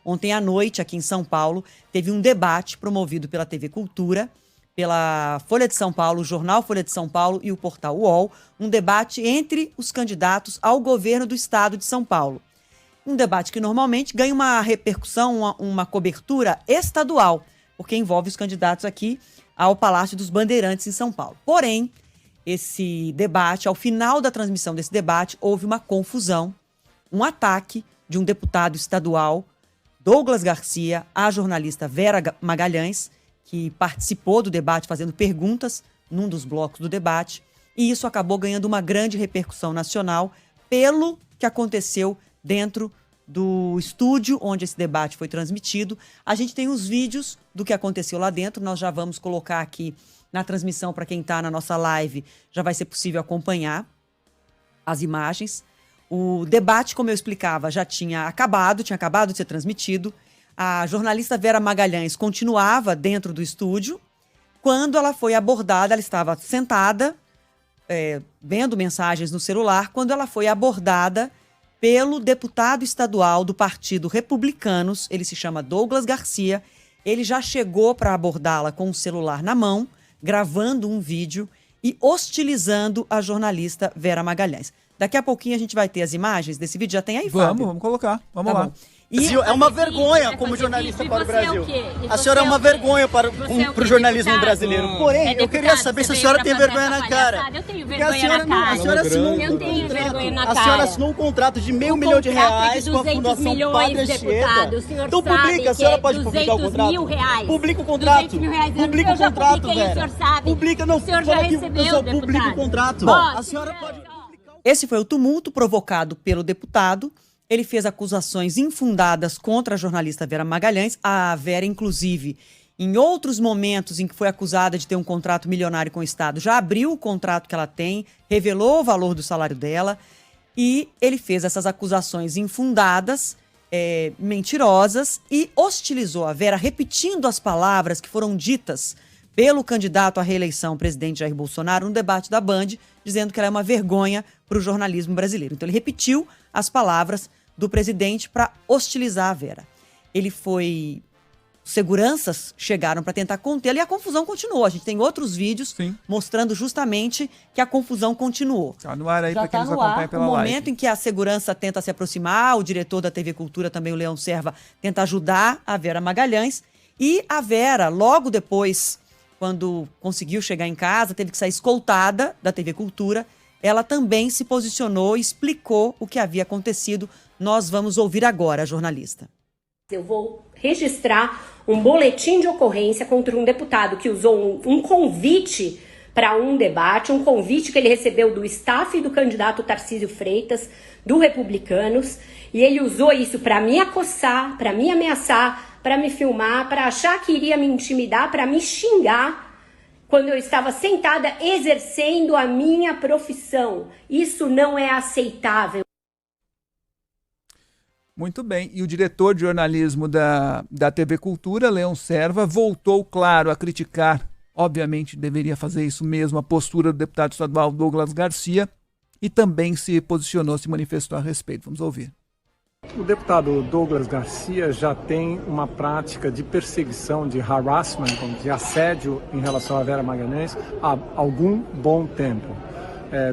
Ontem à noite, aqui em São Paulo, teve um debate promovido pela TV Cultura, pela Folha de São Paulo, o jornal Folha de São Paulo e o portal UOL, um debate entre os candidatos ao governo do estado de São Paulo. Um debate que normalmente ganha uma repercussão, uma cobertura estadual, porque envolve os candidatos aqui ao Palácio dos Bandeirantes em São Paulo. Porém, esse debate, ao final da transmissão desse debate, houve uma confusão, um ataque de um deputado estadual, Douglas Garcia, à jornalista Vera Magalhães, que participou do debate fazendo perguntas num dos blocos do debate, e isso acabou ganhando uma grande repercussão nacional pelo que aconteceu dentro do estúdio onde esse debate foi transmitido. A gente tem os vídeos do que aconteceu lá dentro, nós já vamos colocar aqui na transmissão para quem está na nossa live, já vai ser possível acompanhar as imagens. O debate, como eu explicava, já tinha acabado de ser transmitido. A jornalista Vera Magalhães continuava dentro do estúdio. Quando ela foi abordada, ela estava sentada, vendo mensagens no celular, quando ela foi abordada pelo deputado estadual do Partido Republicanos, ele se chama Douglas Garcia. Ele já chegou para abordá-la com o celular na mão, gravando um vídeo e hostilizando a jornalista Vera Magalhães. Daqui a pouquinho a gente vai ter as imagens desse vídeo. Já tem aí, Fábio? Vamos colocar. Vamos lá. E é uma vergonha como jornalista para o Brasil. A senhora é uma vergonha para o jornalismo brasileiro. Porém, eu queria saber se a senhora tem vergonha na cara. Eu tenho vergonha na cara. A senhora assinou um contrato de R$500 milhão com a Fundação Padre Anchieta. Então publica, a senhora pode publicar o contrato? Publica o contrato. Publica o contrato, Vera. Publica, não. O senhor já recebeu, publica o contrato. A senhora pode publicar. Esse foi o tumulto provocado pelo deputado. Ele fez acusações infundadas contra a jornalista Vera Magalhães. A Vera, inclusive, em outros momentos em que foi acusada de ter um contrato milionário com o Estado, já abriu o contrato que ela tem, revelou o valor do salário dela, e ele fez essas acusações infundadas, mentirosas, e hostilizou a Vera, repetindo as palavras que foram ditas pelo candidato à reeleição, o presidente Jair Bolsonaro, no debate da Band, dizendo que ela é uma vergonha para o jornalismo brasileiro. Então ele repetiu as palavras do presidente para hostilizar a Vera. Seguranças chegaram para tentar contê-la e a confusão continuou. A gente tem outros vídeos mostrando justamente que a confusão continuou. Tá no ar aí para quem nos acompanha pela live. O momento em que a segurança tenta se aproximar, o diretor da TV Cultura, também o Leão Serva, tenta ajudar a Vera Magalhães. E a Vera, logo depois, quando conseguiu chegar em casa, teve que sair escoltada da TV Cultura. Ela também se posicionou e explicou o que havia acontecido. Nós vamos ouvir agora a jornalista. Eu vou registrar um boletim de ocorrência contra um deputado que usou um convite para um debate, um convite que ele recebeu do staff do candidato Tarcísio Freitas, do Republicanos, e ele usou isso para me acossar, para me ameaçar, para me filmar, para achar que iria me intimidar, para me xingar, quando eu estava sentada exercendo a minha profissão. Isso não é aceitável. Muito bem. E o diretor de jornalismo da TV Cultura, Leão Serva, voltou, claro, a criticar, obviamente deveria fazer isso mesmo, a postura do deputado estadual Douglas Garcia, e também se posicionou, se manifestou a respeito. Vamos ouvir. O deputado Douglas Garcia já tem uma prática de perseguição, de harassment, de assédio em relação a Vera Magalhães há algum bom tempo.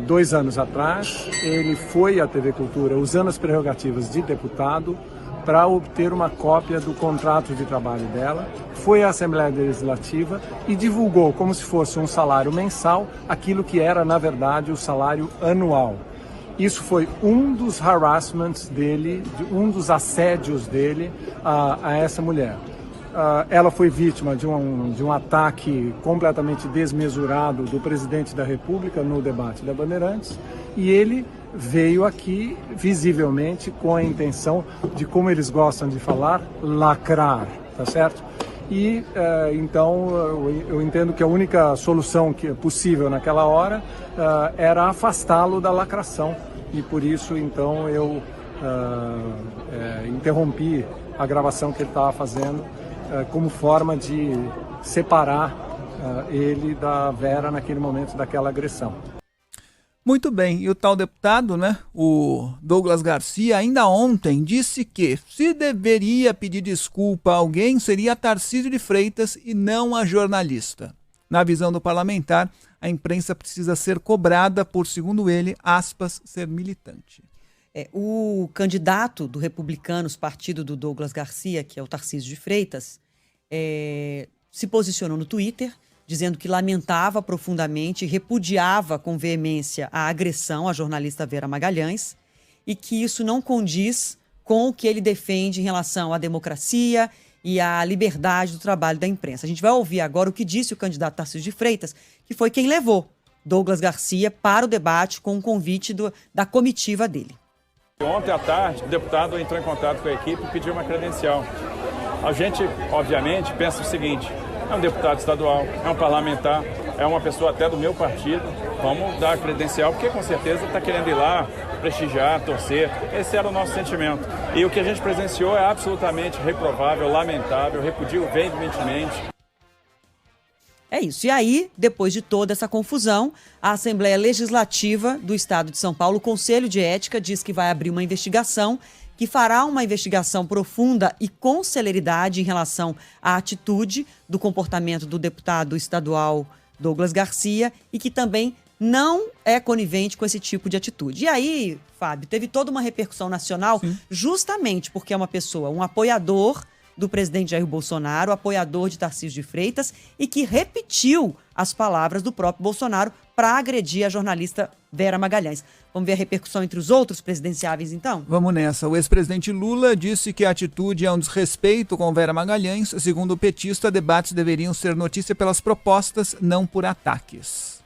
2 anos atrás, ele foi à TV Cultura usando as prerrogativas de deputado para obter uma cópia do contrato de trabalho dela, foi à Assembleia Legislativa e divulgou como se fosse um salário mensal aquilo que era, na verdade, o salário anual. Isso foi um dos harassments dele, um dos assédios dele a essa mulher. Ela foi vítima de um ataque completamente desmesurado do presidente da República no debate da Bandeirantes, e ele veio aqui visivelmente com a intenção de, como eles gostam de falar, lacrar, tá certo? E então eu entendo que a única solução que é possível naquela hora era afastá-lo da lacração, e por isso então eu interrompi a gravação que ele estava fazendo como forma de separar ele da Vera naquele momento daquela agressão. Muito bem, e o tal deputado, né, o Douglas Garcia, ainda ontem disse que se deveria pedir desculpa a alguém seria Tarcísio de Freitas e não a jornalista. Na visão do parlamentar, a imprensa precisa ser cobrada por, segundo ele, aspas, ser militante. O candidato do Republicanos, partido do Douglas Garcia, que é o Tarcísio de Freitas, se posicionou no Twitter dizendo que lamentava profundamente e repudiava com veemência a agressão à jornalista Vera Magalhães e que isso não condiz com o que ele defende em relação à democracia e à liberdade do trabalho da imprensa. A gente vai ouvir agora o que disse o candidato Tarcísio de Freitas, que foi quem levou Douglas Garcia para o debate com o convite da comitiva dele. Ontem à tarde, o deputado entrou em contato com a equipe e pediu uma credencial. A gente, obviamente, pensa o seguinte: é um deputado estadual, é um parlamentar, é uma pessoa até do meu partido, vamos dar a credencial, porque com certeza está querendo ir lá, prestigiar, torcer. Esse era o nosso sentimento. E o que a gente presenciou é absolutamente reprovável, lamentável, repudio veementemente. É isso. E aí, depois de toda essa confusão, a Assembleia Legislativa do Estado de São Paulo, o Conselho de Ética, diz que vai abrir uma investigação, que fará uma investigação profunda e com celeridade em relação à atitude do comportamento do deputado estadual Douglas Garcia e que também não é conivente com esse tipo de atitude. E aí, Fábio, teve toda uma repercussão nacional, justamente porque é uma pessoa, um apoiador do presidente Jair Bolsonaro, apoiador de Tarcísio de Freitas, e que repetiu as palavras do próprio Bolsonaro para agredir a jornalista Vera Magalhães. Vamos ver a repercussão entre os outros presidenciáveis, então? Vamos nessa. O ex-presidente Lula disse que a atitude é um desrespeito com Vera Magalhães. Segundo o petista, debates deveriam ser notícia pelas propostas, não por ataques.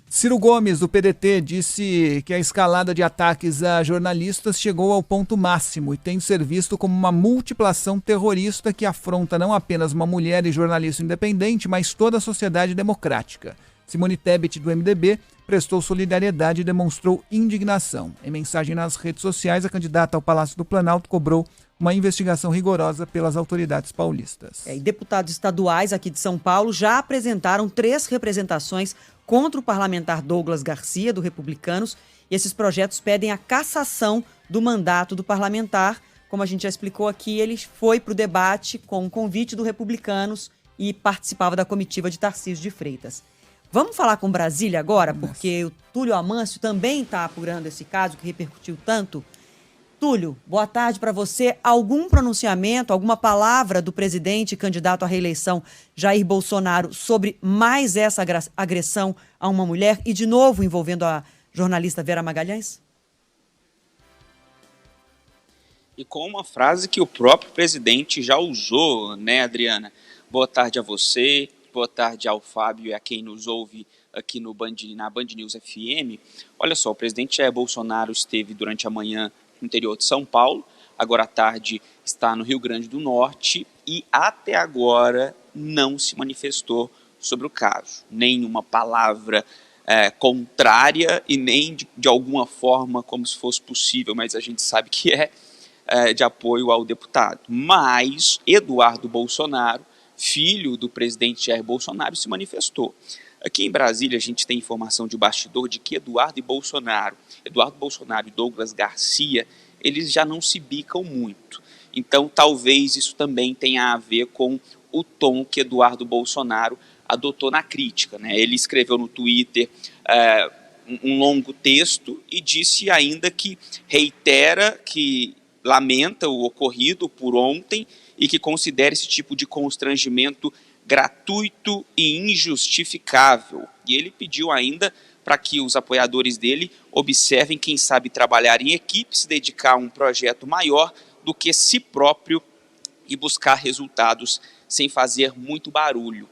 Ciro Gomes, do PDT, disse que a escalada de ataques a jornalistas chegou ao ponto máximo e tem de ser visto como uma multiplação terrorista que afronta não apenas uma mulher e jornalista independente, mas toda a sociedade democrática. Simone Tebet, do MDB, prestou solidariedade e demonstrou indignação. Em mensagem nas redes sociais, a candidata ao Palácio do Planalto cobrou uma investigação rigorosa pelas autoridades paulistas. E deputados estaduais aqui de São Paulo já apresentaram 3 representações contra o parlamentar Douglas Garcia, do Republicanos, e esses projetos pedem a cassação do mandato do parlamentar. Como a gente já explicou aqui, ele foi para o debate com o convite do Republicanos e participava da comitiva de Tarcísio de Freitas. Vamos falar com Brasília agora, porque o Túlio Amâncio também está apurando esse caso que repercutiu tanto. Túlio, boa tarde para você. Algum pronunciamento, alguma palavra do presidente candidato à reeleição Jair Bolsonaro sobre mais essa agressão a uma mulher e, de novo, envolvendo a jornalista Vera Magalhães? E com uma frase que o próprio presidente já usou, né, Adriana? Boa tarde a você, boa tarde ao Fábio e a quem nos ouve aqui na Band News FM. Olha só, o presidente Jair Bolsonaro esteve durante a manhã no interior de São Paulo, agora à tarde está no Rio Grande do Norte e até agora não se manifestou sobre o caso. Nenhuma palavra contrária e nem de alguma forma como se fosse possível, mas a gente sabe que de apoio ao deputado. Mas Eduardo Bolsonaro, filho do presidente Jair Bolsonaro, se manifestou. Aqui em Brasília a gente tem informação de bastidor de que Eduardo Bolsonaro e Douglas Garcia, eles já não se bicam muito. Então talvez isso também tenha a ver com o tom que Eduardo Bolsonaro adotou na crítica, né? Ele escreveu no Twitter um longo texto e disse ainda que reitera que lamenta o ocorrido por ontem e que considera esse tipo de constrangimento gratuito e injustificável. E ele pediu ainda para que os apoiadores dele observem quem sabe trabalhar em equipe, se dedicar a um projeto maior do que si próprio e buscar resultados sem fazer muito barulho.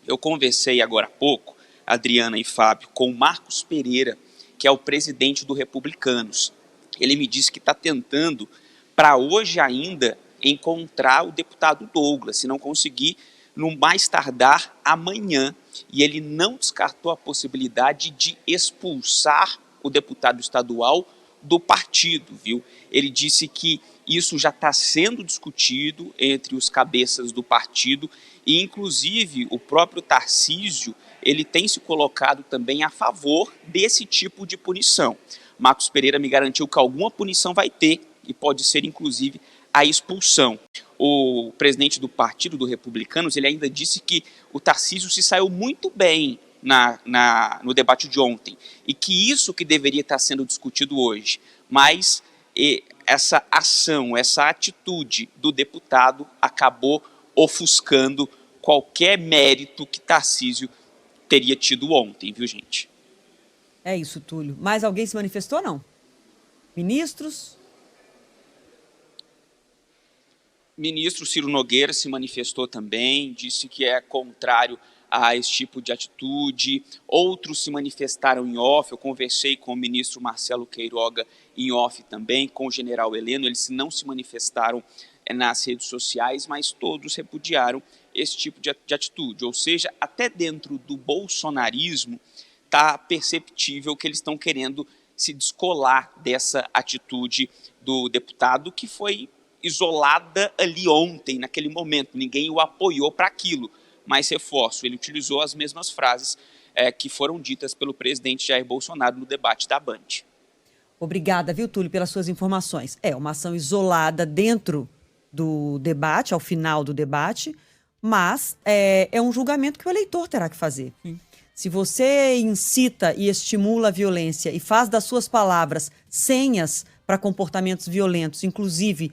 Eu conversei agora há pouco, Adriana e Fábio, com o Marcos Pereira, que é o presidente do Republicanos. Ele me disse que está tentando, para hoje ainda, encontrar o deputado Douglas, se não conseguir, no mais tardar amanhã, e ele não descartou a possibilidade de expulsar o deputado estadual do partido, viu? Ele disse que Isso já está sendo discutido entre os cabeças do partido e, inclusive, o próprio Tarcísio ele tem se colocado também a favor desse tipo de punição. Marcos Pereira me garantiu que alguma punição vai ter e pode ser, inclusive, a expulsão. O presidente do partido, do Republicanos, ele ainda disse que o Tarcísio se saiu muito bem no debate de ontem e que isso que deveria estar sendo discutido hoje. Mas essa ação, essa atitude do deputado acabou ofuscando qualquer mérito que Tarcísio teria tido ontem, viu, gente? É isso, Túlio. Mais alguém se manifestou, não? Ministros? Ministro Ciro Nogueira se manifestou também, disse que é contrário a esse tipo de atitude. Outros se manifestaram em off. Eu conversei com o ministro Marcelo Queiroga em off também, com o general Heleno. Eles não se manifestaram nas redes sociais, mas todos repudiaram esse tipo de atitude. Ou seja, até dentro do bolsonarismo está perceptível que eles estão querendo se descolar dessa atitude do deputado que foi isolada ali ontem, naquele momento. Ninguém o apoiou para aquilo. Mas, reforço, ele utilizou as mesmas frases que foram ditas pelo presidente Jair Bolsonaro no debate da Band. Obrigada, viu, Túlio, pelas suas informações. É uma ação isolada dentro do debate, ao final do debate, mas é um julgamento que o eleitor terá que fazer. Sim. Se você incita e estimula a violência e faz das suas palavras senhas para comportamentos violentos, inclusive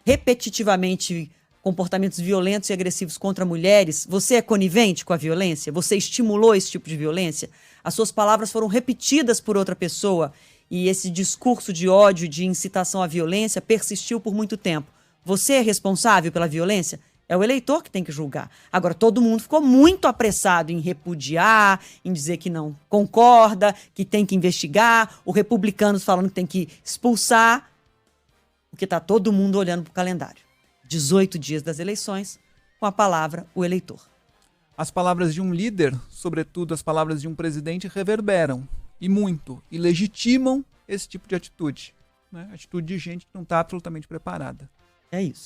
repetitivamente comportamentos violentos e agressivos contra mulheres, você é conivente com a violência? Você estimulou esse tipo de violência? As suas palavras foram repetidas por outra pessoa e esse discurso de ódio, de incitação à violência persistiu por muito tempo. Você é responsável pela violência? É o eleitor que tem que julgar. Agora, todo mundo ficou muito apressado em repudiar, em dizer que não concorda, que tem que investigar, os republicanos falando que tem que expulsar, porque está todo mundo olhando para o calendário. 18 dias das eleições, com a palavra o eleitor. As palavras de um líder, sobretudo as palavras de um presidente, reverberam, e muito, e legitimam esse tipo de atitude. Né? Atitude de gente que não está absolutamente preparada. É isso.